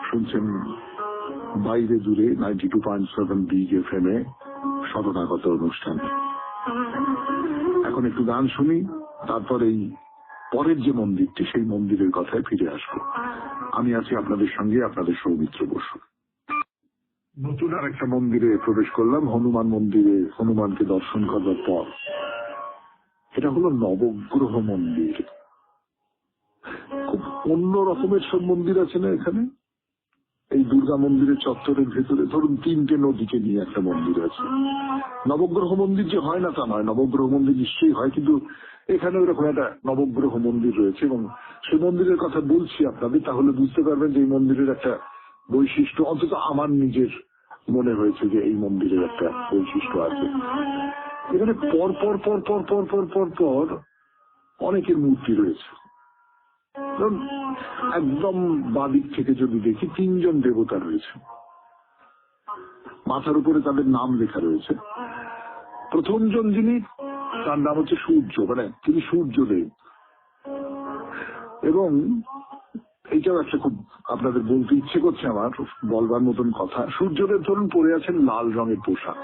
শুনছেন বাইরে দূরে 92.7 BGFM শরণাগত অনুষ্ঠান। এখন একটু গান শুনি, তারপর এই পরের যে মন্দিরটি, সেই মন্দিরের কথায় ফিরে আসবো। আমি আছি আপনাদের সঙ্গে, আপনাদের সৌমিত্র বসু। নতুন আর একটা মন্দিরে প্রবেশ করলাম, হনুমান মন্দিরে। হনুমানকে দর্শন করবার পর, এটা হলো নবগ্রহ মন্দির। খুব অন্য রকমের সব মন্দির আছে না এখানে। এই দুর্গা মন্দিরের চত্বরের ভেতরে ধরুন 3টে নদীকে নিয়ে একটা মন্দির আছে। নবগ্রহ মন্দির যে হয় না তা নয়, নবগ্রহ মন্দির নিশ্চয়ই হয়, কিন্তু এখানে ওরকম একটা নবগ্রহ মন্দির রয়েছে। এবং সেই মন্দিরের কথা বলছি আপনাদের, তাহলে বুঝতে পারবেন যে এই মন্দিরের একটা বৈশিষ্ট্য, অন্তত আমার নিজের মনে হয়েছে যে এই মন্দিরের একটা বৈশিষ্ট্য আছে। এখানে পর পর পর পর পর পর পর পর অনেকের মূর্তি রয়েছে। একদম বাদিক থেকে যদি দেখি, 3জন দেবতা রয়েছে, মাথার উপরে তাদের নাম লেখা রয়েছে। প্রথমজন যিনি, তার নাম হচ্ছে সূর্য, মানে তিনি সূর্যদেব। এবং এইটাও একটা খুব আপনাদের বলতে ইচ্ছে করছে আমার, বলবার মতন কথা। সূর্যদেব ধরুন পরে আছেন লাল রঙের পোশাক,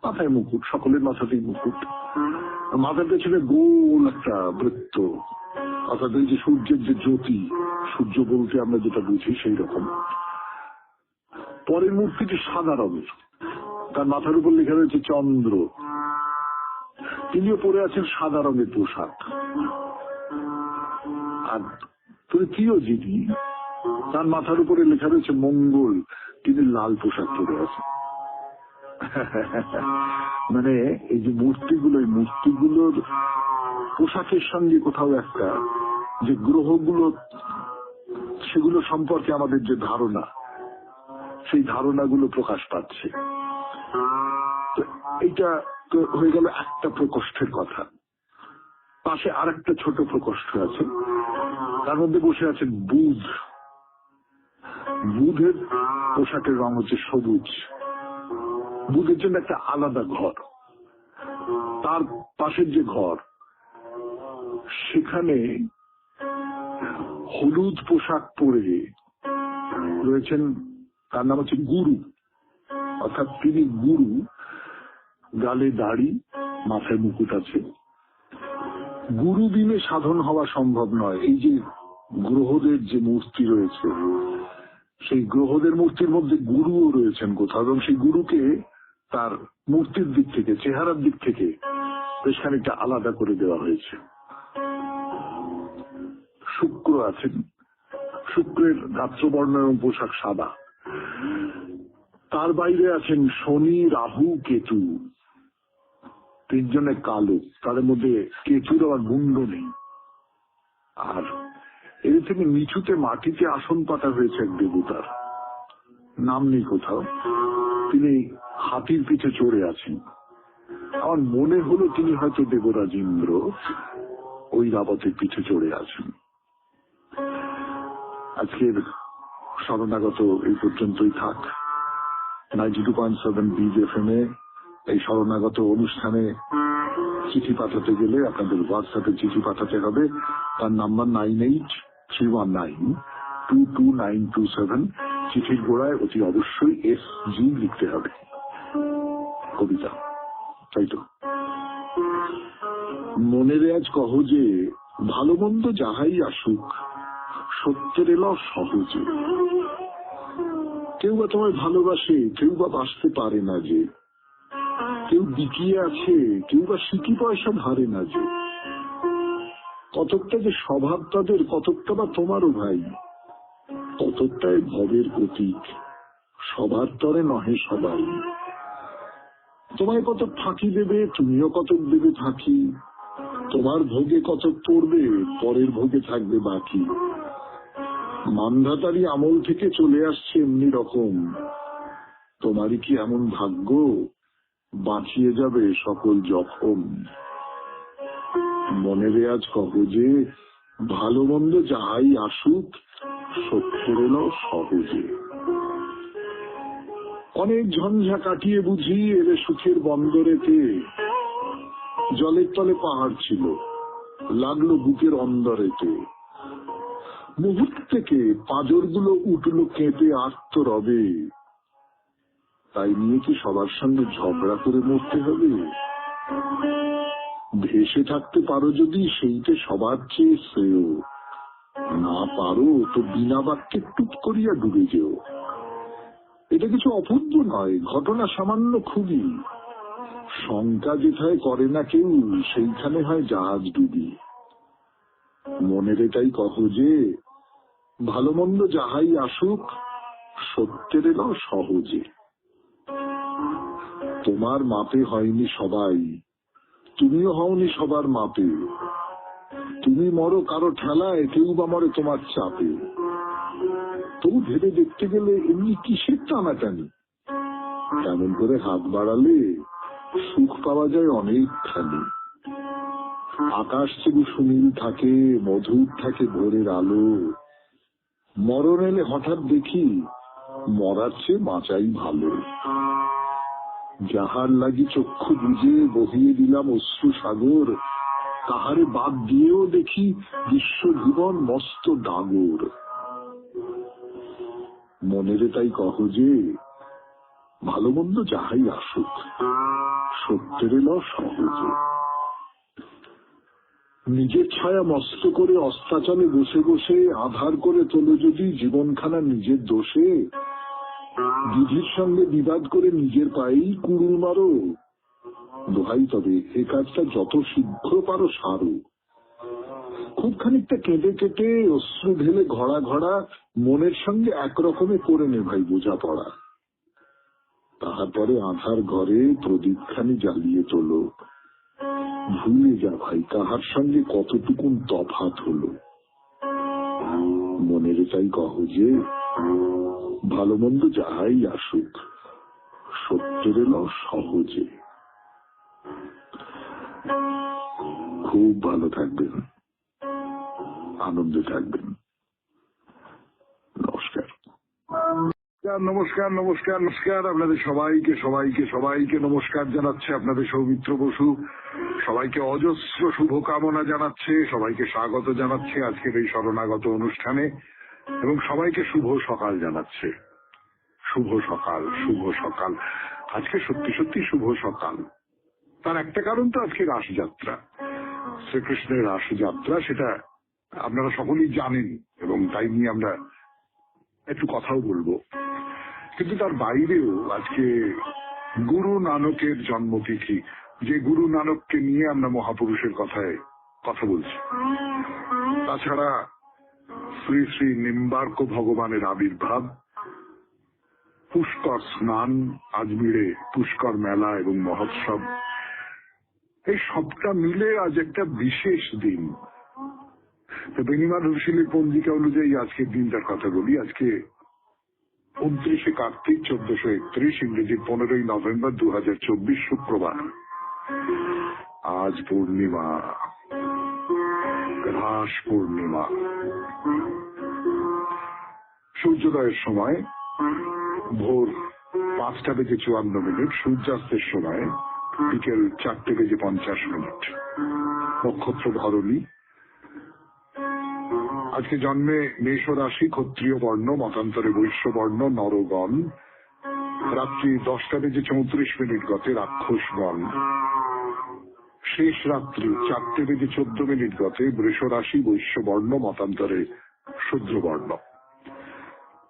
মাথায় মুকুট, সকলের মাথাতেই মুকুট, মাথার পেছনে গোল একটা বৃত্ত, অর্থাৎ এই যে সূর্যের যে জ্যোতি, সূর্য বলতে আমরা যেটা বুঝি সেই রকম। পরের মূর্তিটি সাদা রঙের, তার মাথার উপর লেখা রয়েছে চন্দ্র, তিনিও পরে আছেন সাদা রঙের পোশাক। আর তৃতীয় যিনি, তার মাথার উপরে লেখা রয়েছে মঙ্গল, তিনি লাল পোশাক পরে আছেন। মানে এই যে মূর্তিগুলো, এই মূর্তিগুলোর পোশাকের সঙ্গে কোথাও একটা যে গ্রহগুলো, সেগুলো সম্পর্কে আমাদের যে ধারণা, সেই ধারণাগুলো প্রকাশ পাচ্ছে। এইটা তো হয়ে গেল একটা প্রকোষ্ঠের কথা। পাশে আর একটা ছোট প্রকোষ্ঠ আছে, তার মধ্যে বসে আছেন বুধ। বুধের পোশাকের রং হচ্ছে সবুজ। বুধের জন্য একটা আলাদা ঘর, তার পাশের যে ঘর সেখানে হলুদ পোশাক পরে রয়েছেন, তার নাম হচ্ছে গুরু, অর্থাৎ তিনি গুরু, গালে দাড়ি, মাথায় মুকুট আছে। গুরু বিনে সাধন হওয়া সম্ভব নয়। এই যে গ্রহদের যে মূর্তি রয়েছে, সেই গ্রহদের মূর্তির মধ্যে গুরুও রয়েছেন কোথাও, এবং সেই গুরুকে তার মূর্তির দিক থেকে, চেহারার দিক থেকে বেশ খানিকটা আলাদা করে দেওয়া হয়েছে। শুক্র আছেন, শুক্রের গাত্রবর্ণ এবং পোশাক সাদা। তার বাইরে আছেন শনি, রাহু, কেতু, তিনজনে কালো, তাদের মধ্যে কেতুর আবার মুন্ড নেই। আর এর থেকে নিচুতে মাটিতে আসন পাতা হয়েছে এক দেবতার, নাম নেই কোথাও। তিনি হাতির পিঠে চড়ে আছেন। আমার মনে হলো তিনি হয়তো দেবরাজ ইন্দ্র, ওই রাবতের পিঠে চড়ে আছেন। আজকের শরণাগত এই পর্যন্তই থাক। 92.7 বিজ FM এই শরণাগত অনুষ্ঠানে চিঠি পাঠাতে গেলে আপনাদের হোয়াটসঅ্যাপে চিঠি পাঠাতে হবে। তার নাম্বার 9831922927। চিঠির গোড়ায় অতি অবশ্যই SG লিখতে হবে। কবিতা, তাই তো। মনের আজ কহ যে ভালো মন্দ যাহাই আসুক, সত্যের এলো সহজে। কেউ বা তোমায় ভালোবাসে, কেউ বা বাঁচতে পারে না যে। কেউ বিকিয়ে আছে, কেউ বা সিকি পয়সা ধারে না যে। কতকটা যে স্বভাব তাদের, কতকটা বা তোমারও ভাই। কতকটাই ভবের প্রতীক, সবার তরে নহে সবাই। তোমায় কতক ফাঁকি দেবে, তুমিও কতক দেবে ফাঁকি। তোমার ভোগে কতক পড়বে, পরের ভোগে থাকবে বাকি। মান্ধাতারি আমল থেকে চলে আসছে এমনি রকম। তোমারই কি এমন ভাগ্য, বাঁচিয়ে যাবে সকল জখম। মনে রেয়াজ কহ যে ভালো মন্দ যাহাই আসুক, সত্যের এলো সহজে। অনেক ঝঞ্ঝা কাটিয়ে বুঝি এলে সুখের বন্দরেতে। জলের তলে পাহাড় ছিল, লাগলো বুকের অন্দরেতে। মুহূর্ত থেকে পাঁজরগুলো উঠলো কেঁপে আর্ত রবে। তাই নিয়ে কি সবার সঙ্গে ঝগড়া করে মরতে হবে? ভেসে থাকতে পারো যদি সেইতে সবার চেয়ে শ্রেয়। না পারো তো বিনা বাক্যে টুপ করিয়া ডুবে যেও। এটা কিছু অপূর্ব নয়, ঘটনা সামান্য খুবই। শঙ্কা যেথায় করে না কেউ, সেইখানে হয় জাহাজ ডুবি। মনের এটাই কহ যে ভালো মন্দ যাহাই আসুক, সত্যের এলো সহজে। তোমার মাপে হয়নি সবাই, তুমিও হওনি সবার মাপে। তুমি মরো কারো ঠেলায়, কেউ বা মরে তোমার চাপে। তবু ভেবে দেখতে গেলে এমনি কিসের টানাটানি। তেমন করে হাত বাড়ালে সুখ পাওয়া যায় অনেকখানি। আকাশ চেয়ে সুনীল থাকে, মধুর থাকে ভোরের আলো। মরণ এলে হঠাৎ দেখি মরার চেয়ে বাঁচাই ভালো। যাহার লাগি চক্ষু বুঝে বহিয়ে দিলাম অশ্রু সাগর, তাহারে বাদ দিয়েও দেখি বিশ্বজীবন মস্ত ডাগর। মনেরে তাই কহ যে ভালো মন্দ যাহাই আসুক, সত্যের ল সহজে। নিজের ছায়া মস্ত করে অস্তাচলে বসে বসে আধার করে তোলো যদি জীবনখানা নিজের দোষে, বিধির সঙ্গে বিবাদ করে নিজের পায়েই কুড়ুল মারো। দোহাই তবে এ কাজটা যত শীঘ্র পারো সারো। খুব খানিকটা কেঁদে কেটে অশ্রু ঢেলে ঘড়া ঘড়া মনের সঙ্গে একরকমে করে নে ভাই বোঝাপড়া। তাহার পরে আধার ঘরে প্রদীপখানি জ্বালিয়ে তোলো। ভুলে যা ভাই কাহার সঙ্গে কতটুকুন তফাৎ হলো। মনের তাই কহ যে ভালো মন্দ যাহাই আসুক, সত্যের ল সহজে। খুব ভালো থাকবেন, আনন্দে থাকবেন। নমস্কার। নমস্কার নমস্কার নমস্কার আপনাদের সবাইকে সবাইকে সবাইকে নমস্কার জানাচ্ছে আপনাদের সৌমিত্র বসু। সবাইকে অজস্র শুভকামনা জানাচ্ছে, সবাইকে স্বাগত জানাচ্ছে আজকের এই শরণাগত অনুষ্ঠানে, এবং সবাইকে শুভ সকাল জানাচ্ছে। শুভ সকাল, শুভ সকাল। আজকে সত্যি সত্যি শুভ সকাল। তার একটা কারণ তো আজকে রাসযাত্রা, শ্রীকৃষ্ণের রাসযাত্রা, সেটা আপনারা সকলেই জানেন এবং তাই নিয়ে আমরা একটু কথাও বলবো। কিন্তু তার বাইরেও আজকে গুরু নানকের জন্মতিথি, যে গুরু নানককে নিয়ে আমরা মহাপুরুষের কথায় কথা বলছি। তাছাড়া শ্রী শ্রী নিম্বার্ক ভগবানের আবির্ভাব, পুষ্কর স্নান, আজমিরে পুষ্কর মেলা এবং মহোৎসব, এই সবটা মিলে আজ একটা বিশেষ দিন। বেনিমাধবশীলের পঞ্জিকা অনুযায়ী আজকের দিনটার কথা বলি। আজকে 29শে কার্তিক 1431, ইংরেজির 15ই নভেম্বর 2024, শুক্রবার। আজ পূর্ণিমা, রাস পূর্ণিমা। সূর্যোদয়ের সময় ভোর 5:54, সূর্যাস্তের সময় বিকেল 4:50। নক্ষত্র ধরণী। আজকে জন্মে মেষ রাশি, ক্ষত্রিয় বর্ণ, মতান্তরে বৈশ্য বর্ণ, নরগণ। রাত্রি 10:34 গতে রাক্ষসগণ। শেষ রাত্রি 4:14 গতে বৃষ রাশি, বৈশ্য বর্ণ, মতান্তরে শূদ্রবর্ণ।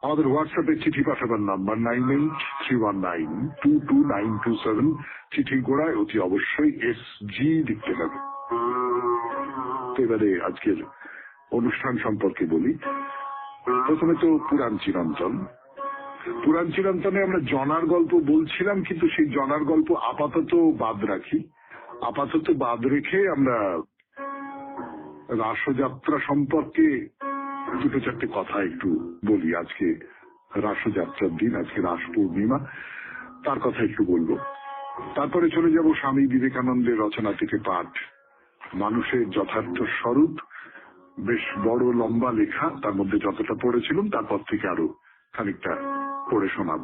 আমাদের হোয়াটসঅ্যাপে চিঠি পাঠাবার নাম্বার 9831922927। চিঠির গোড়ায় অতি অবশ্যই SG লিখতে হবে। এবারে আজকের অনুষ্ঠান সম্পর্কে বলি। প্রথমে তো পুরাণ চিরন্তন। পুরাণ চিরন্তনে আমরা জনার গল্প বলছিলাম, কিন্তু সেই জনার গল্প আপাতত বাদ রাখি। আপাতত বাদ রেখে আমরা রাসযাত্রা সম্পর্কে দুটো চারটে কথা একটু বলি। আজকে রাসযাত্রার দিন, আজকে রাস পূর্ণিমা, তার কথা একটু বলবো। তারপরে চলে যাব স্বামী বিবেকানন্দের রচনা থেকে পাঠ, মানুষের যথার্থ স্বরূপ। বেশ বড় লম্বা লেখা, তার মধ্যে যতটা পড়েছিলাম তারপর থেকে আরো খানিকটা পড়ে শোনাব।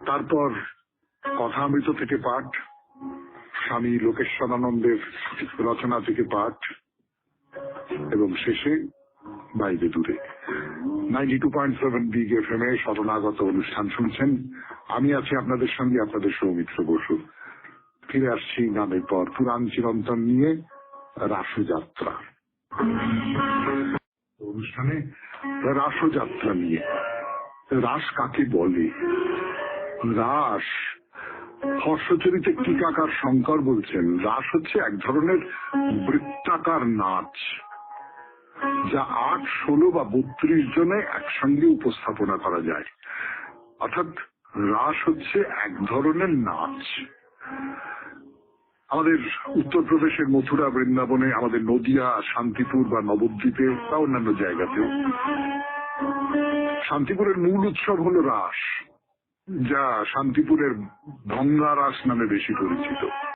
তারপর কথামৃত থেকে পাঠ, স্বামী লোকেশ্বরানন্দের রচনা থেকে পাঠ, এবং শেষে বাইরে দূরে। 92.7 বিগ FM এ শরণাগত অনুষ্ঠান শুনছেন। আমি আছি আপনাদের সঙ্গে, আপনাদের সৌমিত্র বসু। ফিরে আসছি গানের পর পুরাণ চিরন্তন নিয়ে রাসযাত্রা অনুষ্ঠানে। রাসযাত্রা নিয়ে, রাস কাকে বলে? রাস, হর্ষচরিতে টিকাকার শঙ্কর বলছেন, রাস হচ্ছে এক ধরনের বৃত্তাকার নাচ, যা 8, 16 বা 32 জনে একসঙ্গে উপস্থাপনা করা যায়। অর্থাৎ রাস হচ্ছে এক ধরনের নাচ। আমাদের উত্তরপ্রদেশের মথুরা, বৃন্দাবনে, আমাদের নদিয়া, শান্তিপুর বা নবদ্বীপে বা অন্যান্য জায়গাতেও শান্তিপুরের মূল উৎসব হলো রাস, যা শান্তিপুরের ভঙ্গা রাস নামে বেশি পরিচিত।